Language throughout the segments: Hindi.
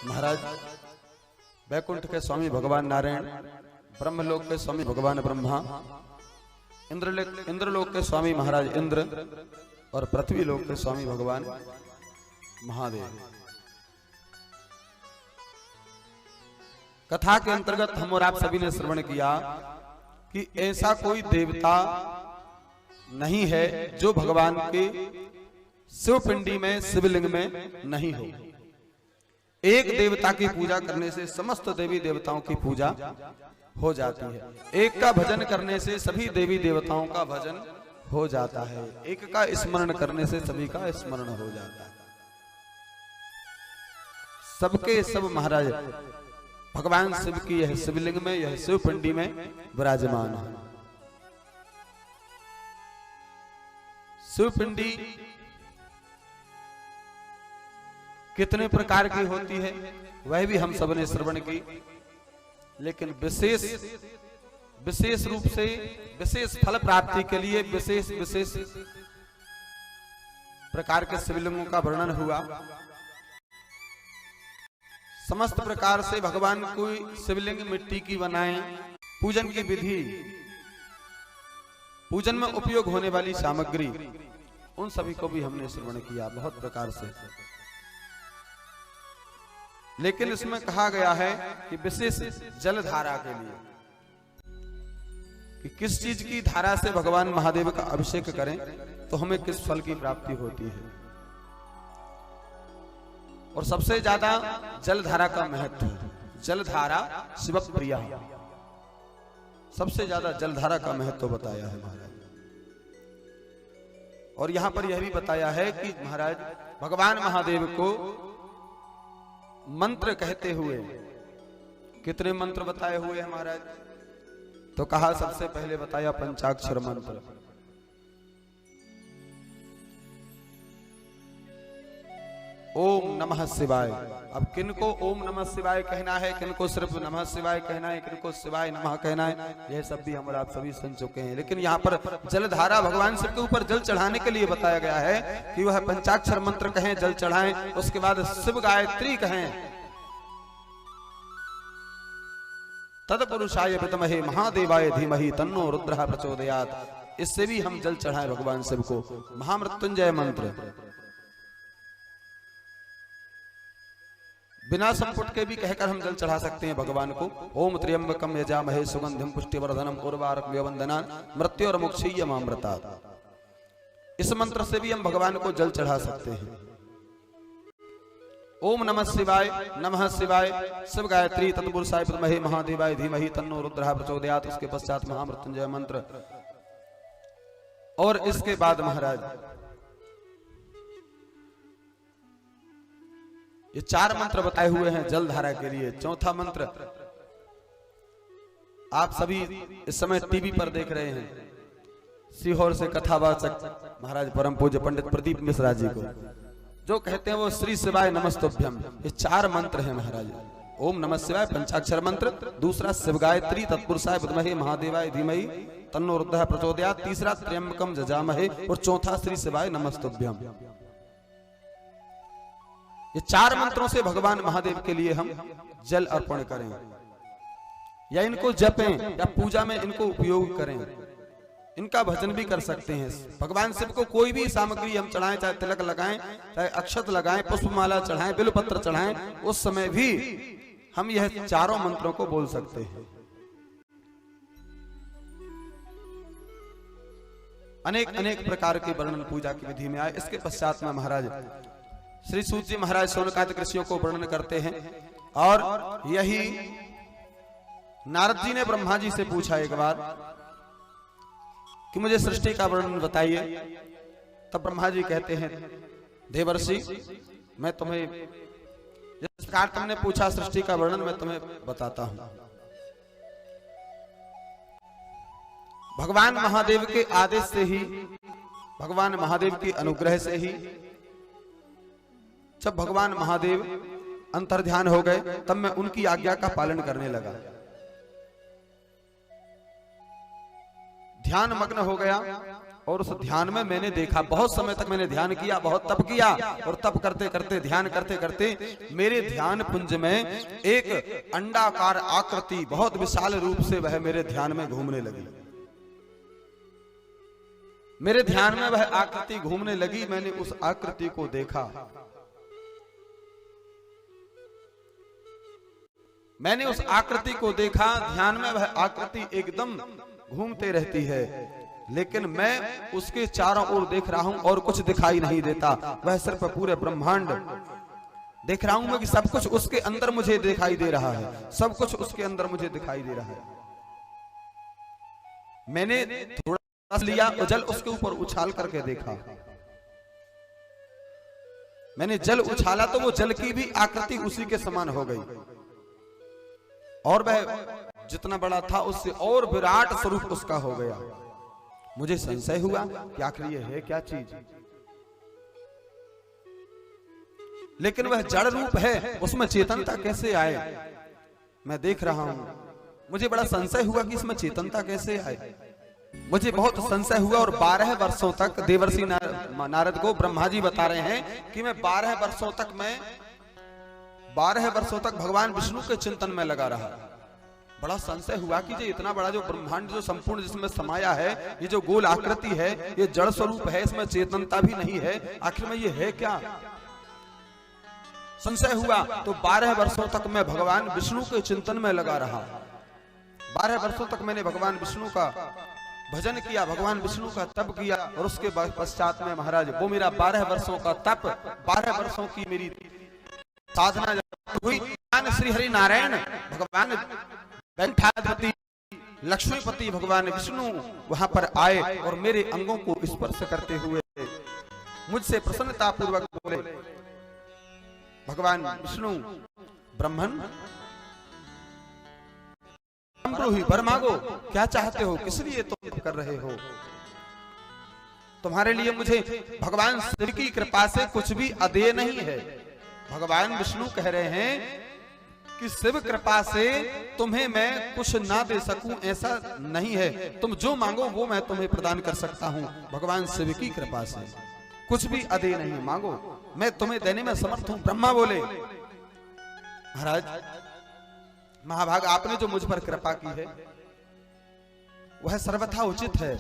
महाराज वैकुंठ के स्वामी भगवान नारायण, ब्रह्मलोक के स्वामी भगवान ब्रह्मा, इंद्रलोक के स्वामी महाराज इंद्र और पृथ्वी लोक के स्वामी भगवान महादेव। कथा के अंतर्गत हम और आप सभी ने श्रवण किया कि ऐसा कोई देवता नहीं है जो भगवान के शिवपिंडी में शिवलिंग में नहीं हो। एक देवता की पूजा करने से समस्त देवी देवताओं की पूजा हो जाती है। एक का भजन करने से सभी देवी देवताओं का भजन हो जाता है। एक का स्मरण करने से सभी का स्मरण हो जाता है। सबके सब महाराज भगवान शिव की यह शिवलिंग में, यह शिवपिंडी में विराजमान है। शिवपिंडी कितने प्रकार की होती है वह भी हम सब ने श्रवण की, लेकिन विशेष रूप से विशेष फल प्राप्ति के लिए विशेष प्रकार के शिवलिंगों का वर्णन हुआ। समस्त प्रकार से भगवान को शिवलिंग मिट्टी की बनाएं, पूजन की विधि, पूजन में उपयोग होने वाली सामग्री, उन सभी को भी हमने श्रवण किया बहुत प्रकार से। लेकिन इसमें कहा गया है कि विशेष जल धारा के लिए, कि किस चीज की धारा से भगवान महादेव का अभिषेक करें तो हमें किस फल की प्राप्ति होती है। और सबसे ज्यादा जल धारा का महत्व है। जल धारा शिव प्रिया, सबसे ज्यादा जल धारा का महत्व बताया है महाराज। और यहां पर यह भी बताया है कि महाराज भगवान महादेव को मंत्र कहते हुए कितने मंत्र बताए हुए हैं महाराज। तो कहा सबसे पहले बताया पंचाक्षर मंत्र। ओम नमः शिवाय। अब किनको ओम नमः शिवाय कहना है, किनको सिर्फ नमः शिवाय कहना है, किनको शिवाय नमः कहना है, यह सब भी हम आप सभी सुन चुके हैं। लेकिन यहाँ पर जलधारा भगवान शिव के ऊपर जल चढ़ाने के लिए बताया गया है कि वह पंचाक्षर मंत्र कहें, जल चढ़ाएं, उसके बाद शिव गायत्री कहें। तत्पुरुषाय विद्महे महादेवाय धीमहि तन्नो रुद्रः प्रचोदयात्। इससे भी हम जल चढ़ाएं भगवान शिव को। महामृत्युंजय मंत्र बिना संपुट के भी कहकर हम जल चढ़ा सकते हैं भगवान को। ओम त्र्यंबकम यजामहे सुगंधिम पुष्टिवर्धनम उर्वारुकमिव बन्धनान् मृत्योर्मुक्षीयमामृतात्। इस मंत्र से भी हम भगवान को जल चढ़ा सकते हैं। ओम नमः शिवाय, नमः शिवाय, शिव गायत्री, तत्पुरुषाय विद्महे महादेवाय धीमहि तन्नो रुद्रः प्रचोदयात्। उसके पश्चात महामृत्युंजय मंत्र। और इसके बाद महाराज ये 4 मंत्र बताए हुए हैं जल धारा के लिए। चौथा मंत्र आप सभी इस समय टीवी पर देख रहे हैं, सीहोर से कथावाचक महाराज परम पूज्य पंडित प्रदीप मिश्रा जी को, जो कहते हैं वो श्री शिवाय नमस्तुभ्यम। ये 4 मंत्र हैं महाराज। ओम नमः शिवाय पंचाक्षर मंत्र, दूसरा शिव गायत्री, तत्पुरुषाय विद्महे महादेवाय धीमहि तन्नो रुद्रः प्रचोदयात्, तीसरा त्र्यंबकम यजामहे और चौथा श्री शिवाय नमस्तुभ्यम। ये 4 मंत्रों से भगवान महादेव के लिए हम जल अर्पण करें, या इनको जपें, या पूजा में इनको उपयोग करें। इनका भजन भी कर सकते हैं। भगवान शिव को कोई भी सामग्री हम चढ़ाएं, चाहे तिलक लगाएं, चाहे अक्षत लगाएं, पुष्पमाला चढ़ाएं, बिल्वपत्र चढ़ाएं, उस समय भी हम यह 4 मंत्रों को बोल सकते हैं। अनेक अनेक प्रकार के वर्णन पूजा की विधि में आए। इसके पश्चात में महाराज श्री सूत जी महाराज शौनकादिक ऋषियों को वर्णन करते हैं। और यही नारद जी ने ब्रह्मा जी से पूछा एक बार कि मुझे सृष्टि का वर्णन बताइए। तब ब्रह्मा जी कहते हैं, देवर्षि मैं तुम्हें जिस प्रकार तुमने पूछा सृष्टि का वर्णन मैं तुम्हें बताता हूं। भगवान महादेव के आदेश से ही, भगवान महादेव के अनुग्रह से ही जब भगवान महादेव अंतर्ध्यान हो गए तब मैं उनकी आज्ञा का पालन करने लगा। ध्यान मग्न हो गया और उस ध्यान में मैंने देखा, बहुत समय तक मैंने ध्यान किया, बहुत तप किया, और तप करते करते ध्यान करते करते मेरे ध्यान पुंज में एक अंडाकार आकृति बहुत विशाल रूप से वह मेरे ध्यान में घूमने लगी। मेरे ध्यान में वह आकृति घूमने लगी। मैंने उस आकृति को देखा। मैंने उस आकृति को देखा। ध्यान में वह आकृति एकदम घूमते रहती है, लेकिन मैं उसके चारों ओर देख रहा हूं और कुछ दिखाई नहीं देता। वह सिर्फ पूरे ब्रह्मांड देख रहा हूं मैं कि सब कुछ उसके अंदर मुझे दिखाई दे रहा है, सब कुछ उसके अंदर मुझे दिखाई दे रहा है। मैंने थोड़ा लिया और जल उसके ऊपर उछाल करके देखा। मैंने जल उछाला तो वो जल की भी आकृति उसी के समान हो गई, और वह जितना बड़ा था उससे और विराट स्वरूप उसका हो गया। मुझे संशय हुआ कि आखिर ये है क्या चीज, लेकिन वह जड़ रूप है, उसमें चेतनता कैसे आए? मैं देख रहा हूं, मुझे बड़ा संशय हुआ कि इसमें चेतनता कैसे आए। मुझे बहुत संशय हुआ, और 12 वर्षों तक देवर्षि नारद को ब्रह्मा जी बता रहे हैं कि मैं 12 वर्षों तक भगवान विष्णु के चिंतन में लगा रहा। बड़ा संशय हुआ कि ये इतना बड़ा जो ब्रह्मांड जो संपूर्ण जिसमें समाया है, ये जो गोल आकृति है, ये जड़ स्वरूप है, इसमें चेतनता भी नहीं है, आखिर में ये है क्या? संशय हुआ तो 12 वर्षों तक मैं भगवान विष्णु के चिंतन में लगा रहा। 12 वर्षों तक मैंने भगवान विष्णु का भजन किया, भगवान विष्णु का तप किया, और उसके पश्चात में महाराज वो मेरा 12 वर्षों का तप, 12 वर्षों की मेरी साधना हुई। श्री हरि नारायण भगवान वैकुंठाधिपति लक्ष्मीपति भगवान विष्णु वहां पर आए और मेरे अंगों को स्पर्श करते हुए मुझसे प्रसन्नता पूर्वक बोले, भगवान विष्णु ब्रह्मन वर मांगो, क्या चाहते हो, किस लिए तुम कर रहे हो? तुम्हारे लिए मुझे भगवान शिव की कृपा से कुछ भी अदेय नहीं है। भगवान विष्णु कह रहे हैं कि शिव कृपा से तुम्हें मैं कुछ ना दे सकूं ऐसा नहीं है, तुम जो मांगो वो मैं तुम्हें प्रदान कर सकता हूं। भगवान शिव की कृपा से कुछ भी अदेय नहीं, मांगो मैं तुम्हें देने में समर्थ हूं। ब्रह्मा बोले, महाराज महाभाग आपने जो मुझ पर कृपा की है वह सर्वथा उचित है।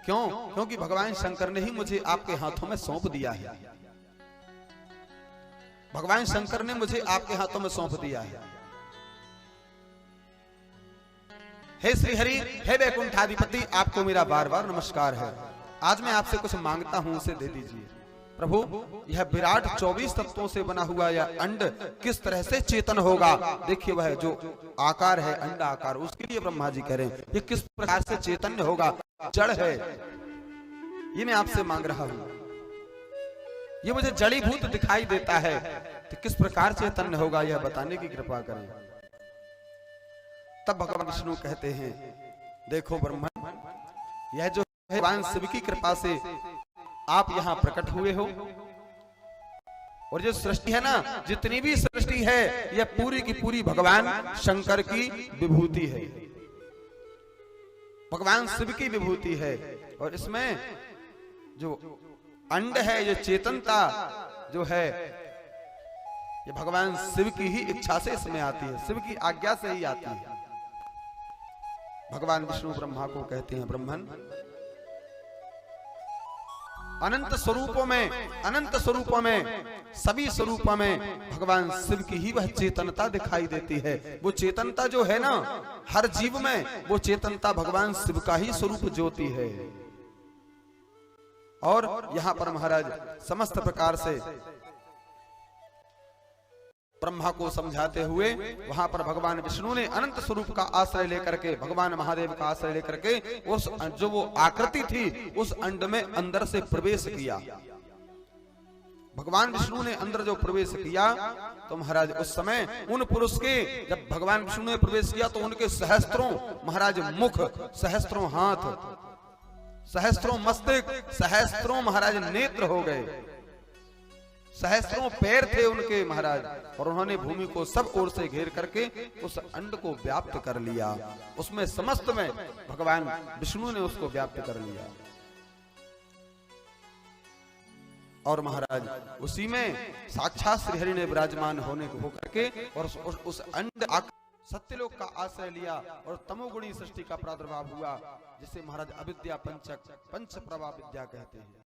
क्यों? क्योंकि भगवान शंकर ने ही मुझे आपके हाथों में सौंप दिया है। भगवान शंकर ने मुझे आपके हाथों में सौंप दिया है। हे श्री हरि, हे वैकुंठाधिपति, आपको मेरा बार बार नमस्कार है। आज मैं आपसे कुछ मांगता हूं, उसे दे दीजिए। प्रभु, यह विराट 24 तत्वों से बना हुआ यह अंड किस तरह से चेतन होगा? देखिए वह जो आकार है अंड आकार, उसके लिए ब्रह्मा जी कह रहे हैं ये किस प्रकार से चैतन्य होगा? जड़ है, ये मैं आपसे मांग रहा हूं। ये मुझे जड़ीभूत दिखाई देता है, तो किस प्रकार चैतन्य होगा यह बताने की कृपा करें। तब भगवान विष्णु कहते हैं, देखो ब्रह्मन, यह जो भगवान शिव की कृपा से आप यहां प्रकट हुए हो, और जो सृष्टि है ना, जितनी भी सृष्टि है यह पूरी की पूरी भगवान शंकर की विभूति है, भगवान शिव की विभूति है। और इसमें जो अंड है, ये चेतनता जो है, ये भगवान शिव की ही इच्छा से इसमें आती है, शिव की आज्ञा से ही आती है। भगवान विष्णु ब्रह्मा को कहते हैं, ब्रह्मन, अनंत स्वरूपों में सभी स्वरूपों में भगवान शिव की ही वह चेतनता दिखाई देती है। वो चेतनता जो है ना हर जीव में, वो चेतनता भगवान शिव का ही स्वरूप ज्योति है। और यहां पर महाराज समस्त प्रकार से ब्रह्मा को समझाते हुए वहां पर भगवान विष्णु ने अनंत स्वरूप का आश्रय लेकर के, भगवान महादेव का आश्रय लेकर के उस जो वो आकृति थी उस अंड में अंदर से प्रवेश किया। भगवान विष्णु ने अंदर जो प्रवेश किया तो महाराज उस समय उन पुरुष के, जब भगवान विष्णु ने प्रवेश किया तो उनके सहस्त्रों महाराज मुख, सहस्त्रों हाथ, सहस्त्रों मस्तक, सहस्त्रों महाराज नेत्र हो गए, सहस्त्रों पैर थे उनके महाराज, और उन्होंने भूमि को सब ओर से घेर करके उस अंड को व्याप्त कर लिया। उसमें समस्त में भगवान विष्णु ने उसको व्याप्त कर लिया। और महाराज उसी में साक्षात श्री हरि ने विराजमान होने को होकर के और उस अंड सत्यलोक का आश्रय लिया और तमोगुणी सृष्टि का प्रादुर्भाव हुआ, जिसे महाराज अविद्या पंचक पंच प्रभा विद्या कहते हैं।